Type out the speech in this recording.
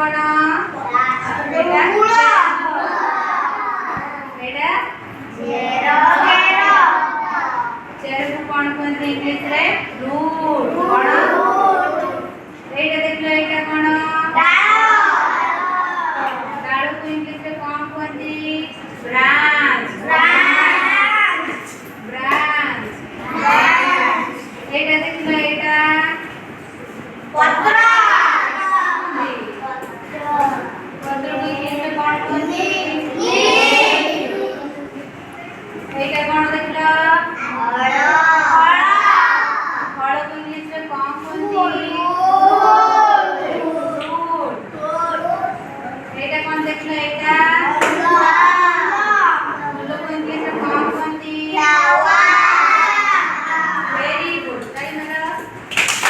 कौन बेटा बेटा चेरो कौन कहते इंग्लिश रे रूट कौन एटा देखलो एटा कौन डालो को इंग्लिश रे कौन कहते ब्रांच ब्रांच एटा देखलो एटा पत्र पत्र को इंग्लिश में कौन कहते एटा कौन देखलो फल को इंग्लिश में कौन कहते फ्रूट एटा कौन देखलो एटा